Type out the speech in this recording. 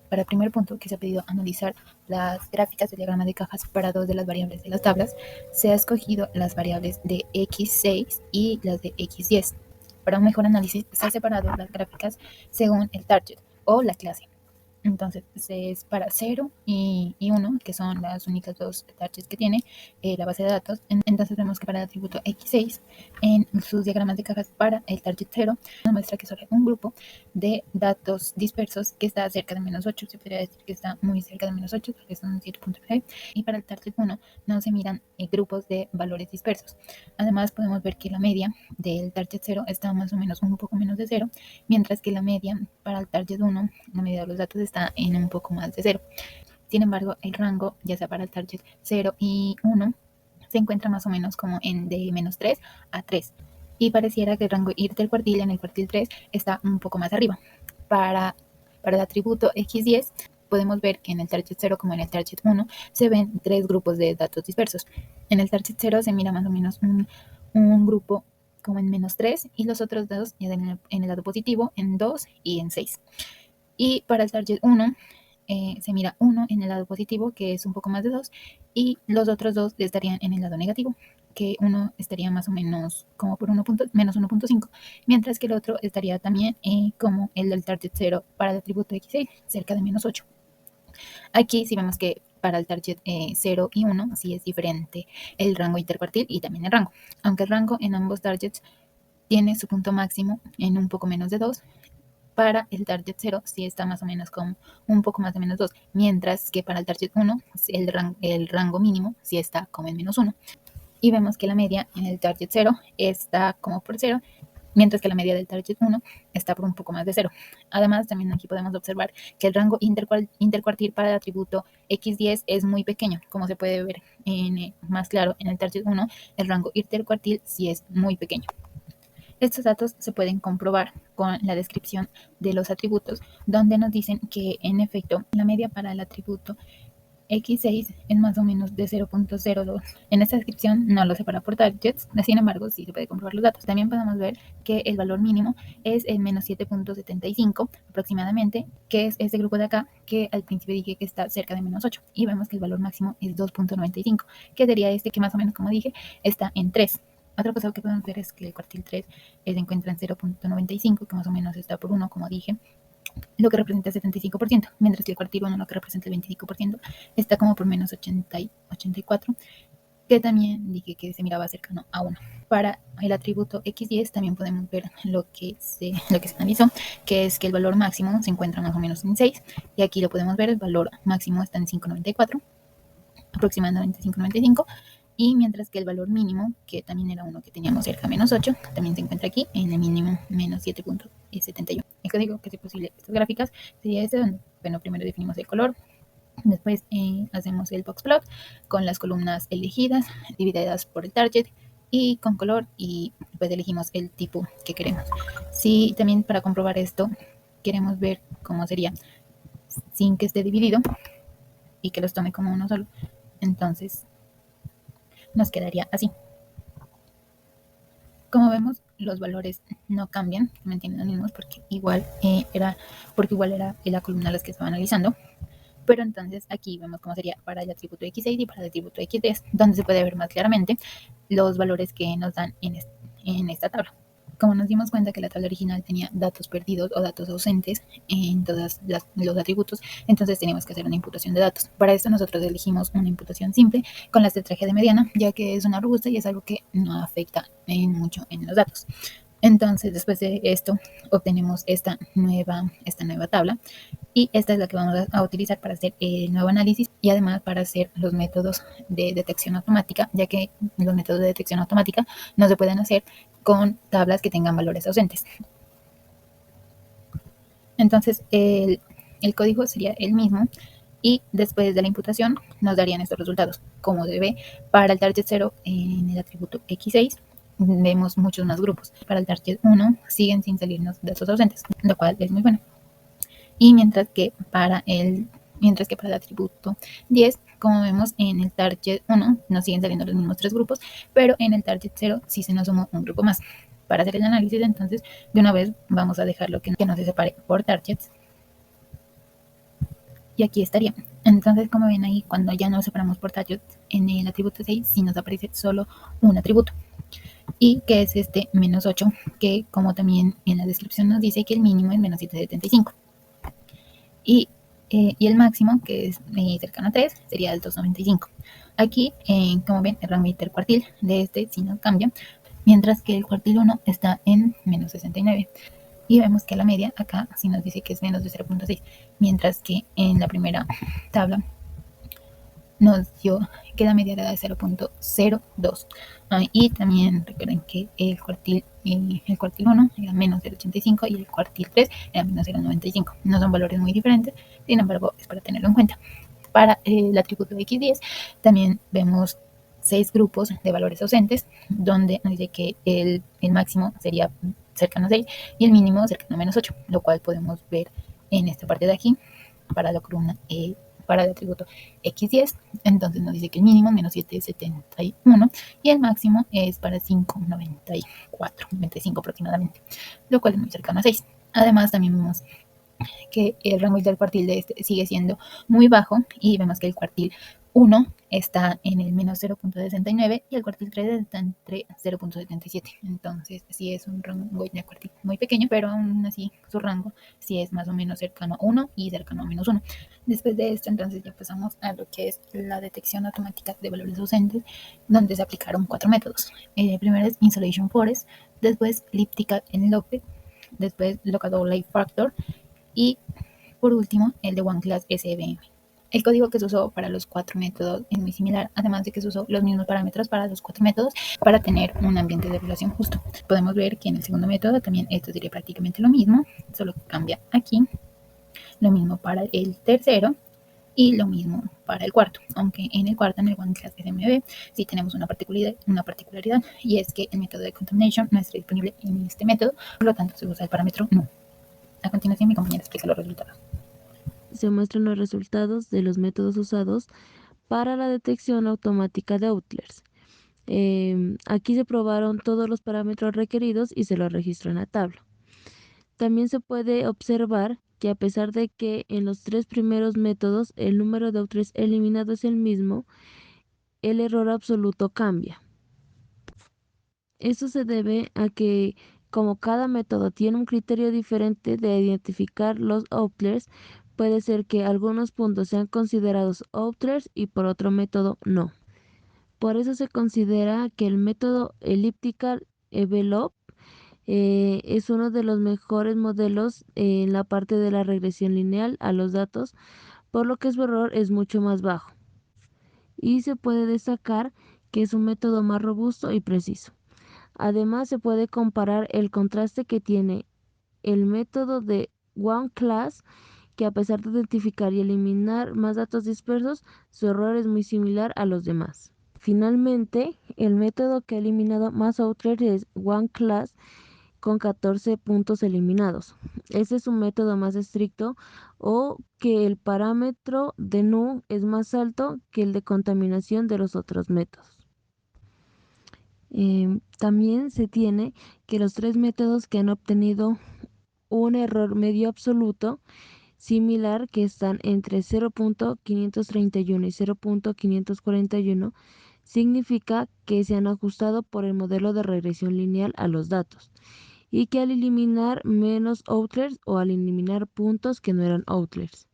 para el primer punto que se ha pedido analizar las gráficas del diagrama de cajas para dos de las variables de las tablas, se ha escogido las variables de x6 y las de x10. Para un mejor análisis se ha separado las gráficas según el target o la clase. Entonces es para 0 y 1, que son las únicas dos targets que tiene la base de datos. Entonces vemos que para el atributo x6, en sus diagramas de cajas para el target 0, nos muestra que solo un grupo de datos dispersos que está cerca de -8, se podría decir que está muy cerca de -8, porque son 7.9, y para el target 1 no se miran grupos de valores dispersos. Además podemos ver que la media del target 0 está más o menos un poco menos de 0, mientras que la media para el target 1, la media de los datos, está en un poco más de 0. Sin embargo, el rango, ya sea para el target 0 y 1, se encuentra más o menos como en de -3 a 3. Y pareciera que el rango intercuartil en el cuartil 3 está un poco más arriba. Para el atributo x10, podemos ver que en el target 0 como en el target 1 se ven tres grupos de datos dispersos. En el target 0 se mira más o menos un grupo como en -3 y los otros dos ya en el lado positivo en 2 y en 6. Y para el target 1 se mira 1 en el lado positivo, que es un poco más de 2, y los otros dos estarían en el lado negativo, que uno estaría más o menos como por menos 1.5, mientras que el otro estaría también como el del target 0 para el atributo x6, cerca de -8. Aquí sí vemos que para el target 0 y 1 sí es diferente el rango intercuartil y también el rango, aunque el rango en ambos targets tiene su punto máximo en un poco menos de 2. Para el target 0 sí está más o menos como un poco más de -2, mientras que para el target 1 el rango mínimo sí está como en -1. Y vemos que la media en el target 0 está como por 0, mientras que la media del target 1 está por un poco más de 0. Además, también aquí podemos observar que el rango intercuartil para el atributo x10 es muy pequeño, como se puede ver más claro en el target 1, el rango intercuartil sí es muy pequeño. Estos datos se pueden comprobar con la descripción de los atributos, donde nos dicen que, en efecto, la media para el atributo x6 es más o menos de 0.02. En esta descripción no lo separa por targets, sin embargo, sí se puede comprobar los datos. También podemos ver que el valor mínimo es el menos 7.75 aproximadamente, que es este grupo de acá, que al principio dije que está cerca de -8. Y vemos que el valor máximo es 2.95, que sería este que más o menos, como dije, está en 3. Otra cosa que podemos ver es que el cuartil 3 se encuentra en 0.95, que más o menos está por 1, como dije, lo que representa el 75%, mientras que el cuartil 1, lo que representa el 25%, está como por -84, que también dije que se miraba cercano a 1. Para el atributo x10 también podemos ver lo que se analizó, que es que el valor máximo se encuentra más o menos en 6, y aquí lo podemos ver, el valor máximo está en 5.94, aproximadamente 5.95, y mientras que el valor mínimo, que también era uno que teníamos cerca, -8, también se encuentra aquí en el mínimo, menos 7.71. El código que es posible estas gráficas sería este, donde, bueno, primero definimos el color, después hacemos el box plot con las columnas elegidas, divididas por el target y con color, y pues elegimos el tipo que queremos. Si también para comprobar esto queremos ver cómo sería sin que esté dividido y que los tome como uno solo, entonces nos quedaría así. Como vemos, los valores no cambian, se mantienen los mismos porque igual era la columna las que estaba analizando. Pero entonces aquí vemos cómo sería para el atributo x6 y para el atributo x10, donde se puede ver más claramente los valores que nos dan en esta tabla. Como nos dimos cuenta que la tabla original tenía datos perdidos o datos ausentes en todos los atributos, entonces teníamos que hacer una imputación de datos. Para esto nosotros elegimos una imputación simple con la estrategia de mediana, ya que es una robusta y es algo que no afecta mucho en los datos. Entonces, después de esto, obtenemos esta nueva tabla, y esta es la que vamos a utilizar para hacer el nuevo análisis y además para hacer los métodos de detección automática, ya que los métodos de detección automática no se pueden hacer con tablas que tengan valores ausentes. Entonces, el código sería el mismo, y después de la imputación nos darían estos resultados. Como se ve, para el target 0 en el atributo x6 vemos muchos más grupos. Para el target 1 siguen sin salirnos datos ausentes, lo cual es muy bueno. Y mientras que para el atributo 10, como vemos, en el target 1 nos siguen saliendo los mismos tres grupos, pero en el target 0 sí se nos sumó un grupo más. Para hacer el análisis, entonces, de una vez vamos a dejarlo que no se separe por targets. y aquí estaría. Entonces, como ven ahí, cuando ya nos separamos por tallos, en el atributo 6 sí nos aparece solo un atributo, y que es este menos 8, que como también en la descripción nos dice que el mínimo es menos 775. Y, y el máximo, que es cercano a 3, sería el 295. Aquí, como ven, el rango intercuartil de este sí no cambia, mientras que el cuartil 1 está en menos 69. Y vemos que la media acá sí nos dice que es menos de 0.6, mientras que en la primera tabla nos dio que la media era de 0.02. Y también recuerden que el cuartil 1 era menos 0.85 y el cuartil 3 era menos 0.95. No son valores muy diferentes, sin embargo es para tenerlo en cuenta. Para el atributo x10 también vemos 6 grupos de valores ausentes, donde nos dice que el máximo sería cercano a 6 y el mínimo cercano a menos 8, lo cual podemos ver en esta parte de aquí para la columna para el atributo x10. Entonces nos dice que el mínimo es menos 771 y el máximo es para 594, 95 aproximadamente, lo cual es muy cercano a 6. Además también vemos que el rango intercuartil de este sigue siendo muy bajo y vemos que el cuartil 1 está en el menos 0.69 y el cuartil 3 está entre 0.77. Entonces sí es un rango intercuartil muy pequeño, pero aún así su rango sí es más o menos cercano a 1 y cercano a menos 1. Después de esto, entonces ya pasamos a lo que es la detección automática de valores ausentes, donde se aplicaron 4 métodos. Primero es Insolation Forest, después Elliptical Enveloped, después Local Outlier Factor y por último el de OneClass SVM. El código que se usó para los 4 métodos es muy similar, además de que se usó los mismos parámetros para los 4 métodos para tener un ambiente de evaluación justo. Podemos ver que en el segundo método también esto sería prácticamente lo mismo, solo que cambia aquí. Lo mismo para el tercero y lo mismo para el cuarto, aunque en el cuarto, en el OneClass SMB, sí tenemos una particularidad, y es que el método de contamination no está disponible en este método, por lo tanto se usa el parámetro no. A continuación mi compañera explica los resultados. Se muestran los resultados de los métodos usados para la detección automática de outliers. Aquí se probaron todos los parámetros requeridos y se los registró en la tabla. También se puede observar que a pesar de que en los 3 primeros métodos el número de outliers eliminado es el mismo, el error absoluto cambia. Esto se debe a que como cada método tiene un criterio diferente de identificar los outliers, puede ser que algunos puntos sean considerados outliers y por otro método no. Por eso se considera que el método Elliptical Envelope es uno de los mejores modelos en la parte de la regresión lineal a los datos, por lo que su error es mucho más bajo. Y se puede destacar que es un método más robusto y preciso. Además, se puede comparar el contraste que tiene el método de OneClass, que a pesar de identificar y eliminar más datos dispersos, su error es muy similar a los demás. Finalmente, el método que ha eliminado más outliers es OneClass, con 14 puntos eliminados. Este es un método más estricto o que el parámetro de NU es más alto que el de contaminación de los otros métodos. También se tiene que los 3 métodos que han obtenido un error medio absoluto similar, que están entre 0.531 y 0.541, significa que se han ajustado por el modelo de regresión lineal a los datos y que al eliminar menos outliers o al eliminar puntos que no eran outliers,